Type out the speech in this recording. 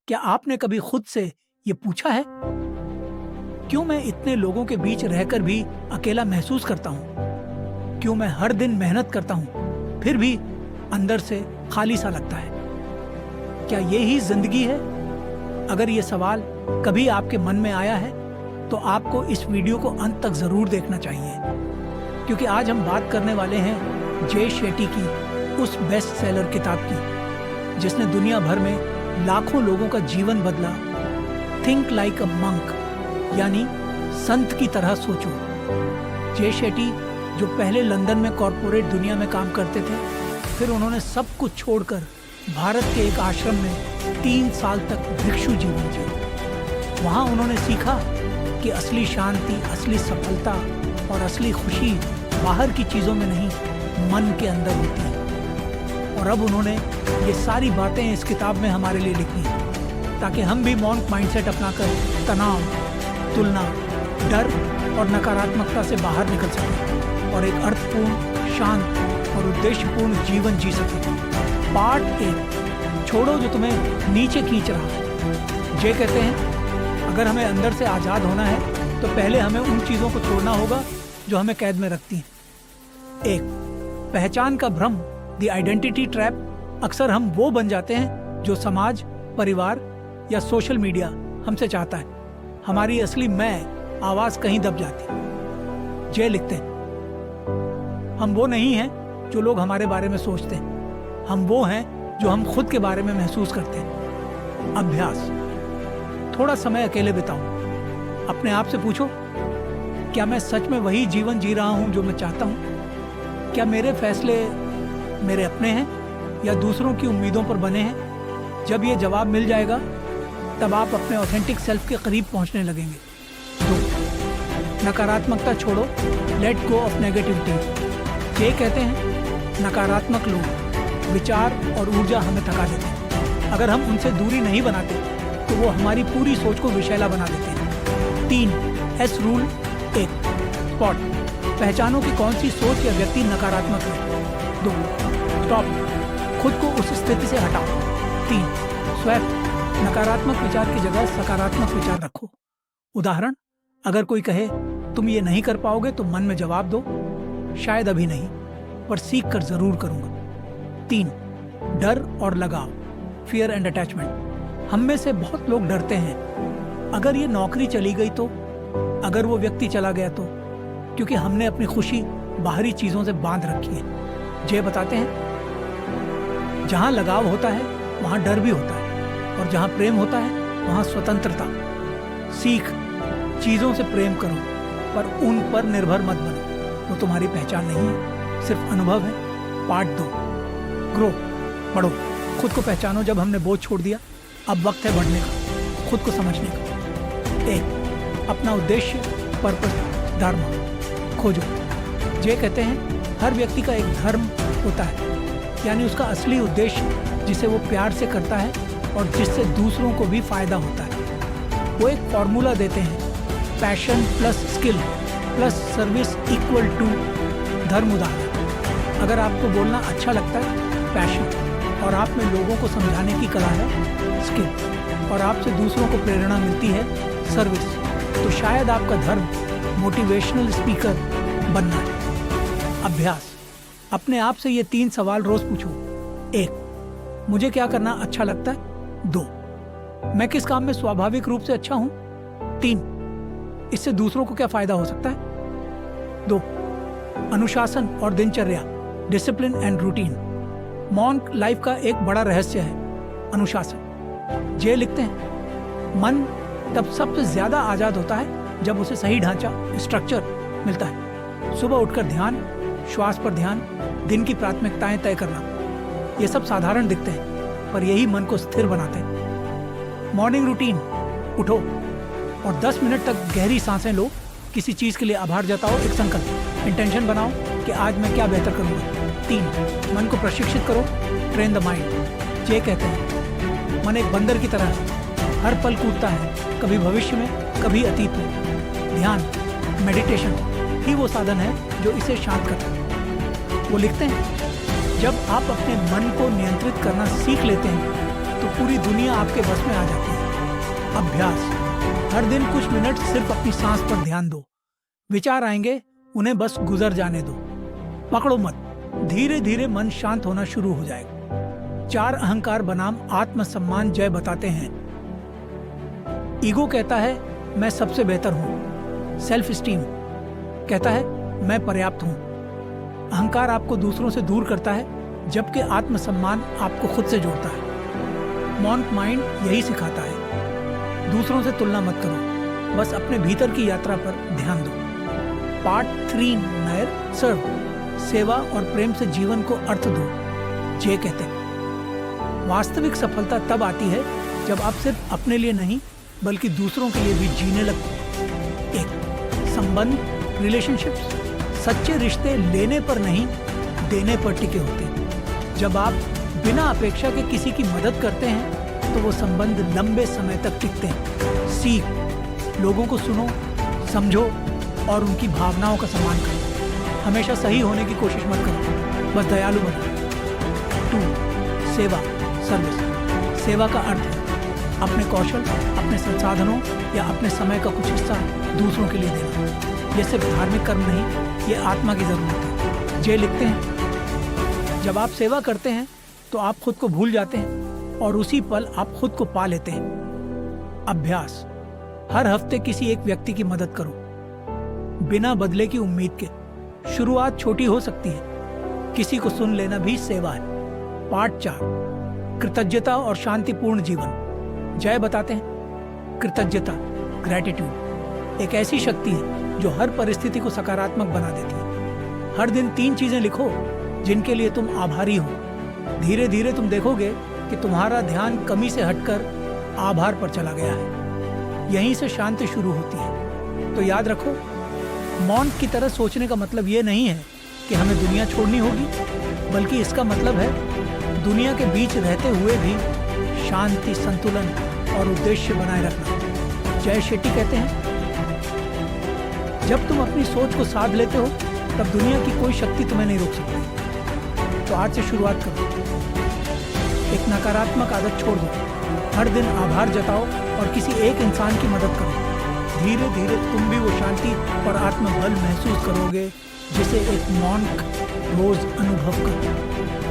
क्या आपने कभी खुद से ये पूछा है, क्यों मैं इतने लोगों के बीच रहकर भी अकेला महसूस करता हूँ? क्यों मैं हर दिन मेहनत करता हूँ फिर भी अंदर से खाली सा लगता है? क्या ये ही जिंदगी है? अगर ये सवाल कभी आपके मन में आया है तो आपको इस वीडियो को अंत तक जरूर देखना चाहिए, क्योंकि आज हम बात करने वाले हैं जे शेट्टी की उस बेस्ट सेलर किताब की जिसने दुनिया भर में लाखों लोगों का जीवन बदला। थिंक लाइक अ मंक, यानी संत की तरह सोचो। जे शेट्टी जो पहले लंदन में कॉरपोरेट दुनिया में काम करते थे, फिर उन्होंने सब कुछ छोड़कर भारत के एक आश्रम में 3 साल तक भिक्षु जीवन जिया। वहाँ उन्होंने सीखा कि असली शांति, असली सफलता और असली खुशी बाहर की चीज़ों में नहीं, मन के अंदर होती है। और अब उन्होंने ये सारी बातें इस किताब में हमारे लिए लिखी हैं ताकि हम भी मॉन्क माइंडसेट अपनाकर तनाव, तुलना, डर और नकारात्मकता से बाहर निकल सकें और एक अर्थपूर्ण, शांत और उद्देश्यपूर्ण जीवन जी सकें। पार्ट 1, छोड़ो जो तुम्हें नीचे खींच रहा है। जे कहते हैं अगर हमें अंदर से आज़ाद होना है तो पहले हमें उन चीज़ों को छोड़ना होगा जो हमें कैद में रखती हैं। 1, पहचान का भ्रम, द आइडेंटिटी ट्रैप। अक्सर हम वो बन जाते हैं जो समाज, परिवार या सोशल मीडिया हमसे चाहता है। हमारी असली मैं आवाज़ कहीं दब जाती। जे लिखते हैं हम वो नहीं हैं जो लोग हमारे बारे में सोचते हैं, हम वो हैं जो हम खुद के बारे में महसूस करते हैं। अभ्यास, थोड़ा समय अकेले बिताओ। अपने आप से पूछो, क्या मैं सच में वही जीवन जी रहा हूं जो मैं चाहता हूं? क्या मेरे फैसले मेरे अपने हैं या दूसरों की उम्मीदों पर बने हैं? जब ये जवाब मिल जाएगा तब आप अपने ऑथेंटिक सेल्फ के करीब पहुंचने लगेंगे। 2, नकारात्मकता छोड़ो, लेट गो ऑफ नेगेटिविटी। ये कहते हैं नकारात्मक लोग, विचार और ऊर्जा हमें थका देते हैं। अगर हम उनसे दूरी नहीं बनाते तो वो हमारी पूरी सोच को विषैला बना देते हैं। 3, एस रूल। 1, स्पॉट, पहचानो कि कौन सी सोच या व्यक्ति नकारात्मक है। 2, स्टॉप, खुद को उस स्थिति से हटाओ। 3, स्वैप, नकारात्मक विचार की जगह सकारात्मक विचार रखो। उदाहरण, अगर कोई कहे तुम ये नहीं कर पाओगे तो मन में जवाब दो, शायद अभी नहीं, पर सीख कर जरूर करूंगा। 3, डर और लगाव, फियर एंड अटैचमेंट। हम में से बहुत लोग डरते हैं, अगर ये नौकरी चली गई तो, अगर वो व्यक्ति चला गया तो, क्योंकि हमने अपनी खुशी बाहरी चीजों से बांध रखी है। जे बताते हैं जहां लगाव होता है वहां डर भी होता है, और जहां प्रेम होता है वहां स्वतंत्रता। सीख, चीजों से प्रेम करो पर उन पर निर्भर मत बनो, वो तुम्हारी पहचान नहीं है, सिर्फ अनुभव है। पार्ट 2, ग्रो, बढ़ो, खुद को पहचानो। जब हमने बोझ छोड़ दिया अब वक्त है बढ़ने का, खुद को समझने का। 1, अपना उद्देश्य, पर्पस, धर्म खोजो। जे कहते हैं हर व्यक्ति का एक धर्म होता है, यानी उसका असली उद्देश्य जिसे वो प्यार से करता है और जिससे दूसरों को भी फायदा होता है। वो एक फॉर्मूला देते हैं, passion plus skill plus service equal to dharma. उदाहरण, अगर आपको बोलना अच्छा लगता है, पैशन, और आप में लोगों को समझाने की कला है, स्किल, और आपसे दूसरों को प्रेरणा मिलती है, सर्विस, तो शायद आपका धर्म मोटिवेशनल स्पीकर बनना है। अभ्यास, अपने आप से ये 3 सवाल रोज पूछो। 1, मुझे क्या करना अच्छा लगता है? 2, मैं किस काम में स्वाभाविक रूप से अच्छा हूं? 3, इससे दूसरों को क्या फायदा हो सकता है? 2, अनुशासन और दिनचर्या, discipline and routine. Monk life का एक बड़ा रहस्य है अनुशासन। जे लिखते हैं मन तब सबसे ज्यादा आजाद होता है जब उसे सही ढांचा, स्ट्रक्चर मिलता है। सुबह उठकर ध्यान, श्वास पर ध्यान, दिन की प्राथमिकताएं तय करना, ये सब साधारण दिखते हैं पर यही मन को स्थिर बनाते हैं। मॉर्निंग रूटीन, उठो और 10 मिनट तक गहरी सांसें लो, किसी चीज़ के लिए आभार जताओ, एक संकल्प, इंटेंशन बनाओ कि आज मैं क्या बेहतर करूँगा। 3, मन को प्रशिक्षित करो, ट्रेन द माइंड। जे कहते हैं मन एक बंदर की तरह है, हर पल कूदता है, कभी भविष्य में कभी अतीत में। ध्यान, मेडिटेशन ही वो साधन है जो इसे शांत करता है। वो लिखते हैं जब आप अपने मन को नियंत्रित करना सीख लेते हैं तो पूरी दुनिया आपके बस में आ जाती है। अभ्यास, हर दिन कुछ मिनट सिर्फ अपनी सांस पर ध्यान दो। विचार आएंगे, उन्हें बस गुजर जाने दो, पकड़ो मत। धीरे धीरे मन शांत होना शुरू हो जाएगा। 4 अहंकार बनाम आत्मसम्मान जय बताते हैं। ईगो कहता है मैं सबसे बेहतर हूं। सेल्फ स्टीम कहता है मैं पर्याप्त हूं। अहंकार आपको दूसरों से दूर करता है, जबकि आत्मसम्मान आपको खुद से जोड़ता है। मॉन्क माइंड यही सिखाता है। दूसरों से तुलना मत करो, बस अपने भीतर की यात्रा पर ध्यान दो। पार्ट 3 नायर सर्व, सेवा और प्रेम से जीवन को अर्थ दो। जे कहते हैं वास्तविक सफलता तब आती है जब आप सिर्फ अपने लिए नहीं बल्कि दूसरों के लिए भी जीने लगते। एक संबंध, रिलेशनशिप्स, सच्चे रिश्ते लेने पर नहीं देने पर टिके होते हैं। जब आप बिना अपेक्षा के किसी की मदद करते हैं तो वो संबंध लंबे समय तक टिकते हैं। सीख, लोगों को सुनो, समझो और उनकी भावनाओं का सम्मान करो। हमेशा सही होने की कोशिश मत करो, बस दयालु बनो। 2 सेवा, सर्विस। सेवा का अर्थ है अपने कौशल, अपने संसाधनों या अपने समय का कुछ हिस्सा दूसरों के लिए देना। ये सिर्फ धार्मिक कर्म नहीं, ये आत्मा की जरूरत है। जे लिखते हैं जब आप सेवा करते हैं तो आप खुद को भूल जाते हैं और उसी पल आप खुद को पा लेते हैं। अभ्यास, हर हफ्ते किसी एक व्यक्ति की मदद करो बिना बदले की उम्मीद के। शुरुआत छोटी हो सकती है, किसी को सुन लेना भी सेवा है। पार्ट 4 कृतज्ञता और शांतिपूर्ण जीवन। जय बताते हैं कृतज्ञता, ग्रैटिट्यूड एक ऐसी शक्ति है जो हर परिस्थिति को सकारात्मक बना देती है। हर दिन 3 चीजें लिखो जिनके लिए तुम आभारी हो। धीरे धीरे तुम देखोगे कि तुम्हारा ध्यान कमी से हटकर आभार पर चला गया है। यहीं से शांति शुरू होती है। तो याद रखो, मॉन्क की तरह सोचने का मतलब ये नहीं है कि हमें दुनिया छोड़नी होगी, बल्कि इसका मतलब है दुनिया के बीच रहते हुए भी शांति, संतुलन और उद्देश्य बनाए रखना। जय शेट्टी कहते हैं जब तुम अपनी सोच को साध लेते हो तब दुनिया की कोई शक्ति तुम्हें नहीं रोक सकती। तो आज से शुरुआत करो, एक नकारात्मक आदत छोड़ दो। हर दिन आभार जताओ और किसी एक इंसान की मदद करो। धीरे धीरे तुम भी वो शांति और आत्मबल महसूस करोगे जिसे एक मॉन्क रोज अनुभव करता है।